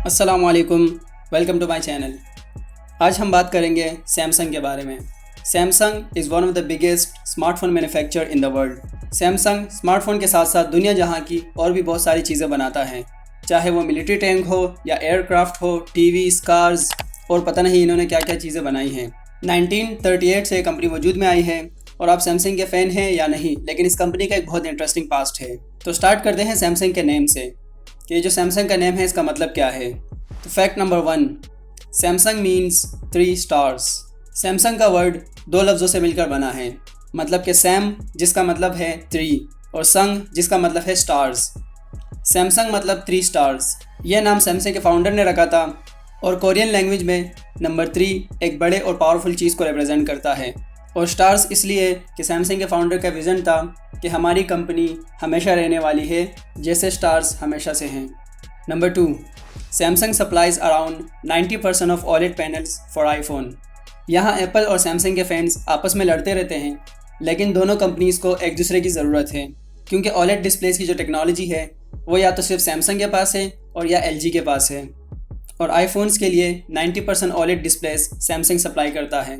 अस्सलामुअलैकुम, welcome to my channel. आज हम बात करेंगे सैमसंग के बारे में। Samsung is one of the biggest smartphone manufacturer in the world. Samsung smartphone के साथ साथ दुनिया जहां की और भी बहुत सारी चीज़ें बनाता है, चाहे वो मिलिट्री टैंक हो या एयरक्राफ्ट हो, टीवीज़, कार्स और पता नहीं इन्होंने क्या क्या चीज़ें बनाई हैं। 1938 से कंपनी वजूद में आई है और आप सैमसंग के फ़ैन हैं या नहीं, लेकिन इस कंपनी का एक बहुत इंटरेस्टिंग पास्ट है। तो स्टार्ट करते हैं सैमसंग के नेम से कि ये जो सैमसंग का नेम है इसका मतलब क्या है। तो fact number 1, Samsung means 3 stars. Samsung का वर्ड 2 लफ्ज़ों से मिलकर बना है, मतलब कि सैम जिसका मतलब है 3 और संग जिसका मतलब है स्टार्स। सैमसंग मतलब 3 स्टार्स। यह नाम सैमसंग के फाउंडर ने रखा था और कोरियन लैंग्वेज में नंबर 3 एक बड़े और पावरफुल चीज़ को रिप्रेजेंट करता है। और स्टार्स इसलिए कि सैमसंग के फाउंडर का विज़न था कि हमारी कंपनी हमेशा रहने वाली है जैसे स्टार्स हमेशा से हैं। Number 2, Samsung supplies around 90% of OLED panels for iPhone. यहाँ एप्पल और सैमसंग के फैंस आपस में लड़ते रहते हैं, लेकिन दोनों कंपनीज़ को एक दूसरे की ज़रूरत है, क्योंकि OLED डिस्प्लेस की जो टेक्नोलॉजी है वो या तो सिर्फ सैमसंग के पास है और या LG के पास है। और आईफोन्स के लिए 90% OLED डिस्प्लेस सैमसंग सप्लाई करता है।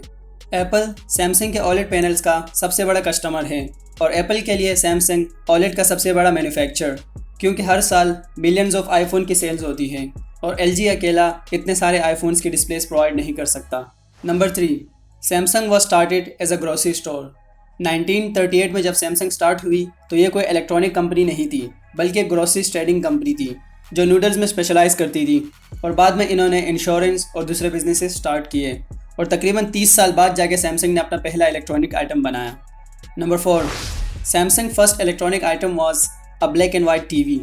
एप्पल सैमसंग के OLED पैनल्स का सबसे बड़ा कस्टमर है और एप्पल के लिए सैमसंग OLED का सबसे बड़ा मैन्युफैक्चरर, क्योंकि हर साल मिलियंस ऑफ आईफोन की सेल्स होती है और LG अकेला इतने सारे आईफोन्स की डिस्प्लेस प्रोवाइड नहीं कर सकता। Number 3, Samsung was started as a grocery store. 1938 में जब सैमसंग स्टार्ट हुई तो ये कोई इलेक्ट्रॉनिक कंपनी नहीं थी, बल्कि एक ग्रोसरी ट्रेडिंग कंपनी थी जो नूडल्स में स्पेशलाइज करती थी। और बाद में इन्होंने इंश्योरेंस और दूसरे बिजनेसेस स्टार्ट किए और तकरीबन 30 साल बाद जाके सैमसंग ने अपना पहला इलेक्ट्रॉनिक आइटम बनाया। Number 4, Samsung first electronic item was a black and white TV.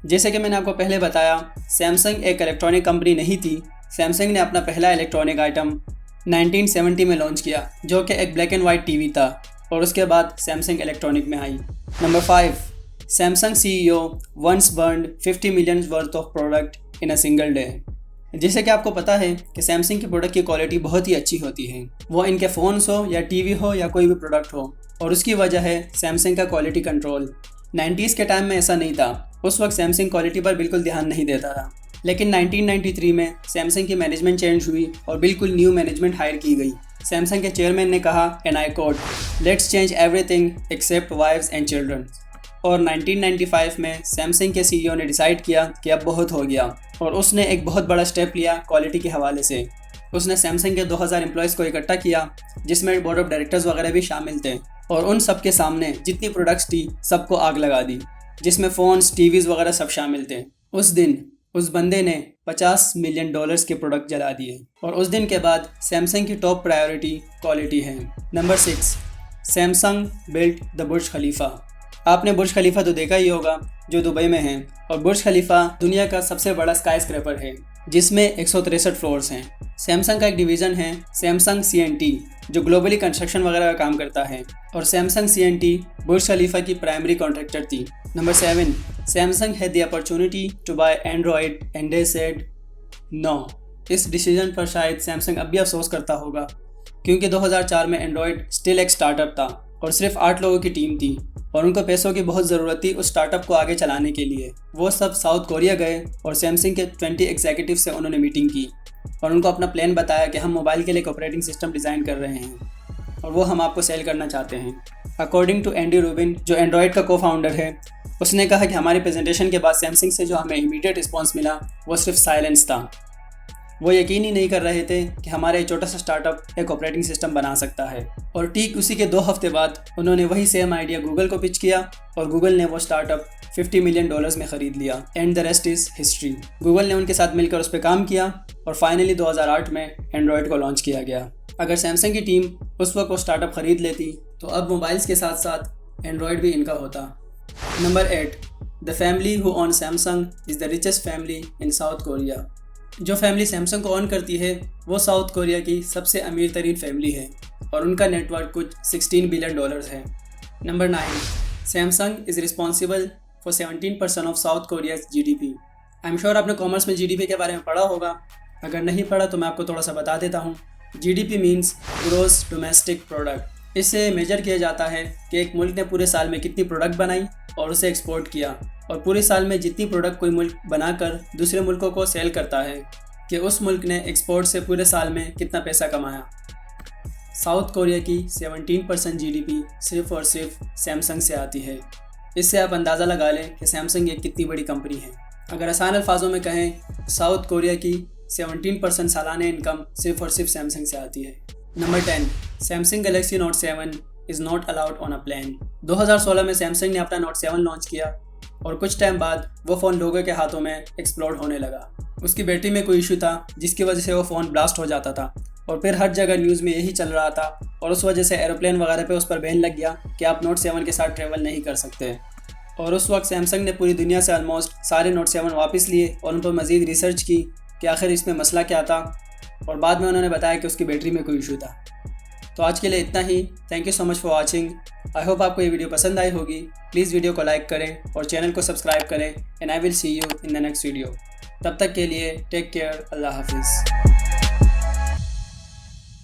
जैसे कि मैंने आपको पहले बताया, सैमसंग एक इलेक्ट्रॉनिक कंपनी नहीं थी। सैमसंग ने अपना पहला इलेक्ट्रॉनिक आइटम 1970 में लॉन्च किया, जो कि एक ब्लैक एंड वाइट टीवी था, और उसके बाद सैमसंग इलेक्ट्रॉनिक में आई। Number 5, Samsung CEO once burned 50 million worth of product in a single day. जैसे कि आपको पता है कि सैमसंग की प्रोडक्ट की क्वालिटी बहुत ही अच्छी होती है, वो इनके फ़ोन्स हो या टीवी हो या कोई भी प्रोडक्ट हो, और उसकी वजह है सैमसंग का क्वालिटी कंट्रोल। 90s के टाइम में ऐसा नहीं था, उस वक्त सैमसंग क्वालिटी पर बिल्कुल ध्यान नहीं देता था। लेकिन 1993 में सैमसंग की मैनेजमेंट चेंज हुई और बिल्कुल न्यू मैनेजमेंट हायर की गई। सैमसंग के चेयरमैन ने कहा, and I quote, let's change everything except wives and children. और 1995 में सैमसंग के CEO ने डिसाइड किया कि अब बहुत हो गया, और उसने एक बहुत बड़ा स्टेप लिया क्वालिटी के हवाले से। उसने सैमसंग के 2000 एम्प्लॉयज़ को इकट्ठा किया, जिसमें बोर्ड ऑफ डायरेक्टर्स वगैरह भी शामिल थे, और उन सब के सामने जितनी प्रोडक्ट्स थी सबको आग लगा दी, जिसमें फ़ोन्स, टीवीज़ वगैरह सब शामिल थे। उस दिन उस बंदे ने $50 मिलियन के प्रोडक्ट जला दिए, और उस दिन के बाद सैमसंग की टॉप प्रायोरिटी क्वालिटी है। नंबर 6, सैमसंग बिल्ट द बुर्ज खलीफा। आपने बुर्ज खलीफा तो देखा ही होगा, जो दुबई में है, और बुर्ज खलीफा दुनिया का सबसे बड़ा स्काई स्क्रैपर है, जिसमें 163 फ्लोर्स हैं। सैमसंग का एक डिवीज़न है सैमसंग CNT, जो ग्लोबली कंस्ट्रक्शन वगैरह का काम करता है, और सैमसंग CNT बुर्ज खलीफा की प्राइमरी कॉन्ट्रैक्टर थी। Number 7, Samsung had the opportunity to buy Android and they said no. इस डिसीजन पर शायद सैमसंग अब भी अफसोस करता होगा, क्योंकि 2004 में एंड्रॉयड स्टिल एक स्टार्टअप था और सिर्फ 8 लोगों की टीम थी, और उनको पैसों की बहुत ज़रूरत थी उस स्टार्टअप को आगे चलाने के लिए। वो सब साउथ कोरिया गए और सैमसंग के 20 एग्जीक्यूटिव से उन्होंने मीटिंग की और उनको अपना प्लान बताया कि हम मोबाइल के लिए एक ऑपरेटिंग सिस्टम डिज़ाइन कर रहे हैं और वो हम आपको सेल करना चाहते हैं। अकॉर्डिंग टू एंडी रूबिन, जो एंड्रॉयड का को-फाउंडर है, उसने कहा कि हमारी प्रेजेंटेशन के बाद सैमसंग से जो हमें इमीडिएट रिस्पॉन्स मिला वो सिर्फ साइलेंस था। वो यकीन ही नहीं कर रहे थे कि हमारा एक छोटा सा स्टार्टअप एक ऑपरेटिंग सिस्टम बना सकता है। और ठीक उसी के 2 हफ्ते बाद उन्होंने वही सेम आइडिया गूगल को पिच किया और गूगल ने वो स्टार्टअप $50 मिलियन में ख़रीद लिया, and the rest is history. Google ने उनके साथ मिलकर उस पर काम किया और फाइनली 2008 में एंड्रॉयड को लॉन्च किया गया। अगर सैमसंग की टीम उस वक्त वो स्टार्टअप ख़रीद लेती तो अब मोबाइल्स के साथ साथ एंड्रॉयड भी इनका होता। Number 8, the family who on Samsung is the richest family in south Korea. जो फैमिली सैमसंग को ऑन करती है वो साउथ कोरिया की सबसे अमीर तरीन फैमिली है और उनका नेटवर्क कुछ $16 बिलियन है। Number 9, Samsung is responsible for 17% of south Korea's GDP। I am sure आपने कॉमर्स में GDP के बारे में पढ़ा होगा, अगर नहीं पढ़ा तो मैं आपको थोड़ा सा बता देता हूँ। GDP means gross domestic product. इससे मेजर किया जाता है कि एक मुल्क ने पूरे साल में कितनी प्रोडक्ट बनाई और उसे एक्सपोर्ट किया और पूरे साल में जितनी प्रोडक्ट कोई मुल्क बनाकर दूसरे मुल्कों को सेल करता है कि उस मुल्क ने एक्सपोर्ट से पूरे साल में कितना पैसा कमाया। साउथ कोरिया की 17% जीडीपी सिर्फ और सिर्फ सैमसंग से आती है। इससे आप अंदाज़ा लगा लें कि सैमसंग एक कितनी बड़ी कंपनी है। अगर आसान अल्फाजों में कहें, साउथ कोरिया की 17% सालाना इनकम सिर्फ और सिर्फ सैमसंग से आती है। Number 10, Samsung galaxy note 7 is not allowed on a plane. 2016 में सैमसंग ने अपना नोट 7 लॉन्च किया और कुछ टाइम बाद वो फ़ोन लोगों के हाथों में एक्सप्लोड होने लगा। उसकी बैटरी में कोई इशू था जिसकी वजह से वो फ़ोन ब्लास्ट हो जाता था और फिर हर जगह न्यूज़ में यही चल रहा था और उस वजह से एरोप्लेन वगैरह पे उस पर बैन लग गया कि आप नोट 7 के साथ ट्रैवल नहीं कर सकते। और उस वक्त सैमसंग ने पूरी दुनिया से ऑलमोस्ट सारे नोट 7 वापस लिए और उन पर मज़ीद रिसर्च की कि आखिर इसमें मसला क्या था और बाद में उन्होंने बताया कि उसकी बैटरी में कोई इशू था। तो आज के लिए इतना ही। Thank you so much for watching. I hope आपको ये वीडियो पसंद आई होगी। प्लीज़ वीडियो को लाइक करें और चैनल को सब्सक्राइब करें and I will see you in the next video. तब तक के लिए टेक केयर। अल्लाह हाफिज़।